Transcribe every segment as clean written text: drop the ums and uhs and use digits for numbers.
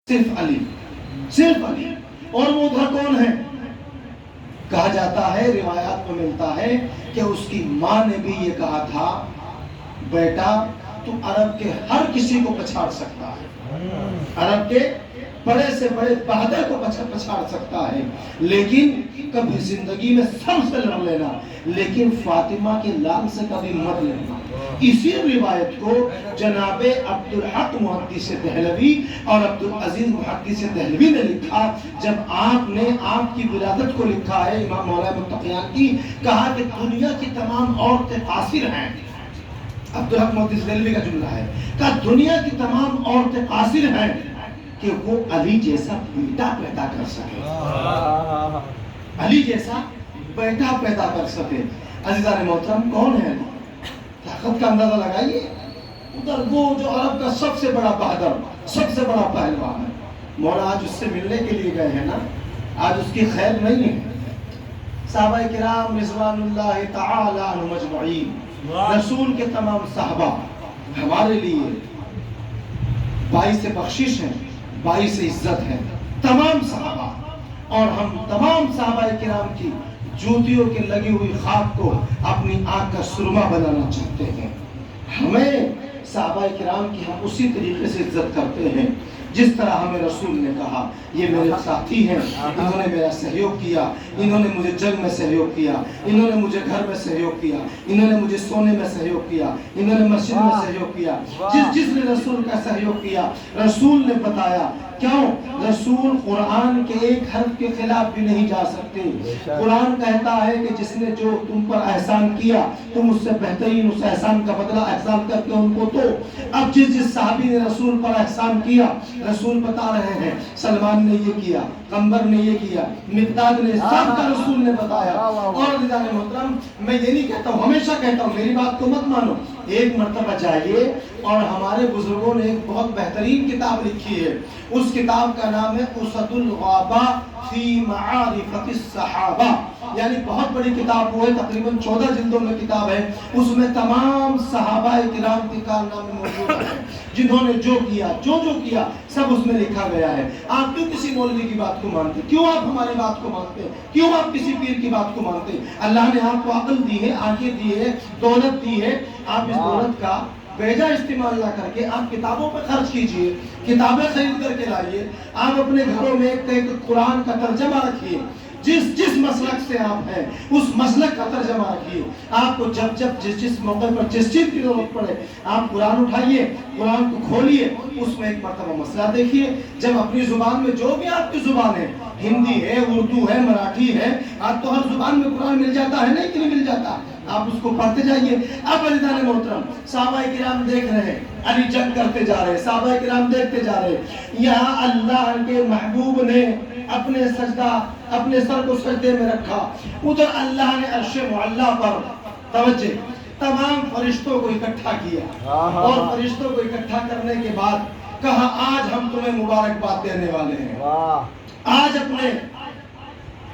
صرف علی، صرف علی. اور وہ ادھر کون ہے؟ کہا جاتا ہے، روایات میں ملتا ہے کہ اس کی ماں نے بھی یہ کہا تھا، بیٹا تو عرب کے ہر کسی کو پچھاڑ سکتا ہے، عرب کے بڑے سے بڑے بہادر کو پچھاڑ سکتا ہے، لیکن کبھی زندگی میں سب سے لڑ لینا، لیکن فاطمہ کے لال سے کبھی مت لینا. اسی روایت کو جناب عبدالحق محدث دہلوی اور عبدالعزیز محدث دہلوی نے لکھا. جب آپ نے آپ کی ولادت کو لکھا ہے امام مولانا متقیان کی، کہا کہ دنیا کی تمام عورتیں قاصر ہیں. عبدالحق محدث دہلوی کا جملہ ہے، کہا دنیا کی تمام عورتیں قاصر ہیں کہ وہ علی جیسا بیٹا پیدا کر سکے، علی جیسا بیٹا پیدا کر سکے. عزیزان محترم، کون ہے علی؟ طاقت کا اندازہ لگائیے. ادھر وہ جو عرب کا سب سے بڑا بہادر، سب سے بڑا پہلوان ہے. مولا آج اس سے ملنے کے لیے گئے ہیں نا، آج اس کی خیر نہیں ہے. صحابہ کرام رضوان اللہ تعالی عنہم اجمعین، رسول کے تمام صحابہ ہمارے لیے باعث بخشش ہیں، باعث عزت ہے. تمام صحابہ، اور ہم تمام صحابہ کرام کی جوتیوں کے لگی ہوئی خاک کو اپنی آنکھ کا سرما بنانا چاہتے ہیں. ہمیں صحابہ کرام کی ہم اسی طریقے سے عزت کرتے ہیں جس طرح ہمیں رسول نے کہا یہ میرے ساتھی ہیں، انہوں نے میرا سہیوگ کیا، انہوں نے مجھے جنگ میں سہیوگ کیا، انہوں نے مجھے گھر میں سہیوگ کیا، انہوں نے مجھے سونے میں سہیوگ کیا، انہوں نے مسجد میں سہیوگ کیا. جس نے رسول کا سہیوگ کیا، رسول نے بتایا. کیوں؟ رسول قرآن کے ایک حرف کے خلاف بھی نہیں جا سکتے. قرآن کہتا ہے کہ جس نے جو تم پر احسان کیا، تم اس سے بہترین اس احسان کا بدلہ احسان کر کے ان کو دو. اب جس صحابی نے رسول پر احسان کیا، رسول بتا رہے ہیں سلمان نے یہ کیا، قمبر نے یہ کیا، مقداد نے، سب کا رسول نے بتایا. اور عزیزان محترم، میں یہ نہیں کہتا ہوں، ہمیشہ کہتا ہوں میری بات کو مت مانو. ایک مرتبہ جائیے، اور ہمارے بزرگوں نے ایک بہت بہترین کتاب لکھی ہے. اس کتاب کا نام ہے اسد الغابہ فی معارفۃ الصحابہ، یعنی بہت بڑی کتاب وہ ہے، تقریباً 14 جلدوں میں کتاب ہے. اس میں تمام صحابہ کرام کے کارنامے موجود ہیں، جنہوں نے جو کیا، جو کیا، سب اس میں لکھا گیا ہے. آپ کیوں کسی مولوی کی بات کو مانتے؟ کیوں آپ ہماری بات کو مانتے ہیں؟ کیوں آپ کسی پیر کی بات کو مانتے ہیں؟ اللہ نے آپ کو عقل دی ہے، آنکھیں دی ہے، دولت دی ہے. آپ اس دولت کا بیجا استعمال نہ کر کے آپ کتابوں پر خرچ کیجئے، کتابیں خرید کر کے لائیے. آپ اپنے گھروں میں ایک قرآن کا ترجمہ رکھیے. جس مسلک سے آپ ہیں اس مسلک کا ترجمہ رکھیے. آپ کو جب جس موقع پر جس چیز کی ضرورت پڑے آپ قرآن اٹھائیے، قرآن کو کھولیے، اس میں ایک مرتبہ مسئلہ دیکھیے. جب اپنی زبان میں جو بھی آپ کی زبان ہے، ہندی ہے، اردو ہے، مراٹھی ہے، آپ تو ہر زبان میں قرآن مل جاتا ہے، نہیں کہ نہیں مل جاتا، آپ اس کو پڑھتے جائیے. اب عزیزان محترم، صحابہ کرام دیکھ رہے ہیں علی جنگ کرتے جا رہے، صحابہ کرام دیکھتے جا رہے. یہاں اللہ کے محبوب نے اپنے سر کو سجدے میں رکھا. ادھر اللہ نے عرش معلی پر توجہ تمام فرشتوں کو اکٹھا کیا، اور فرشتوں کو اکٹھا کرنے کے بعد کہا آج ہم تمہیں مبارکباد دینے والے ہیں. آج اپنے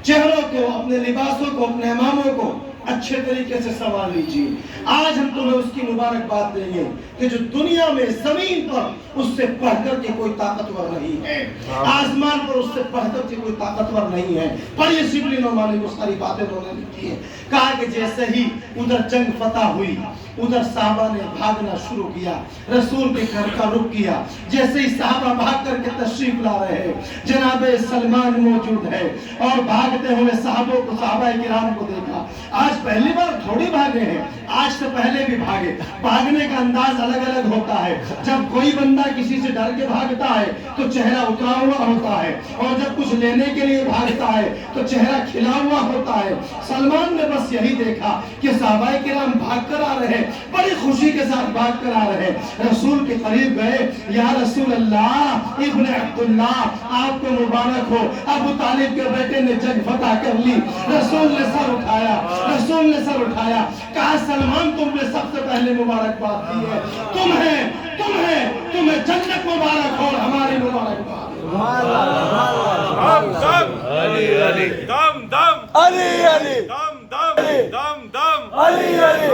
چہروں کو، اپنے لباسوں کو، اپنے اماموں کو اچھے طریقے سے سنوار لیجیے. آج ہم تمہیں اس کی مبارکباد دیں گے کہ جو دنیا میں زمین پر اس سے بڑھ کر کے کوئی طاقتور نہیں ہے، آسمان پر اس سے بڑھ کر کے کوئی طاقتور نہیں ہے. پڑھیے شبلی نعمانی کو ساری باتیں انہوں نے لکھی ہے. کہا کہ جیسے ہی ادھر جنگ فتح ہوئی، ادھر صحابہ نے بھاگنا شروع کیا، رسول کے گھر کا رخ کیا. جیسے ہی صحابہ بھاگ کر کے تشریف لا رہے ہیں، جناب سلمان موجود ہے، اور بھاگتے ہوئے صحابہ کرام کو دیکھا. آج پہلی بار تھوڑی بھاگے ہیں، آج سے پہلے بھی بھاگے. بھاگنے کا انداز الگ الگ ہوتا ہے. جب کوئی بندہ کسی سے ڈر کے بھاگتا ہے تو چہرہ اترا ہوا ہوتا ہے، اور جب کچھ لینے کے لیے بھاگتا ہے تو چہرہ کھلا ہوا ہوتا ہے. سلمان نے بس یہی دیکھا کہ صحابہ کرام بھاگ کر آ رہے، بڑی خوشی کے ساتھ بھاگ کر آ رہے. رسول کے قریب گئے، یا رسول اللہ، ابن عبداللہ، آپ کو مبارک ہو، ابو طالب کے بیٹے نے جنگ فتح کر لی. رسول نے سر اٹھایا، کہا سلمان تم نے سب سے پہلے مبارکباد دی ہے، تمہیں جنت مبارک ہو، اور ہماری مبارکباد.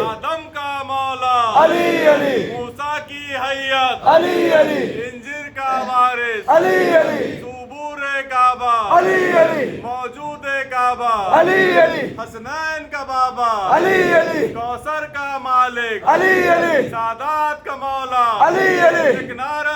آدم کا مولا، موسیٰ کی حیات، انجیر کا وارث علی علی صبور کعبہ علی علی موجود کعبہ علی علی حسنین کا بابا علی علی کوثر کا مالک علی علی سادات کا مولا علی علی ایک نعرہ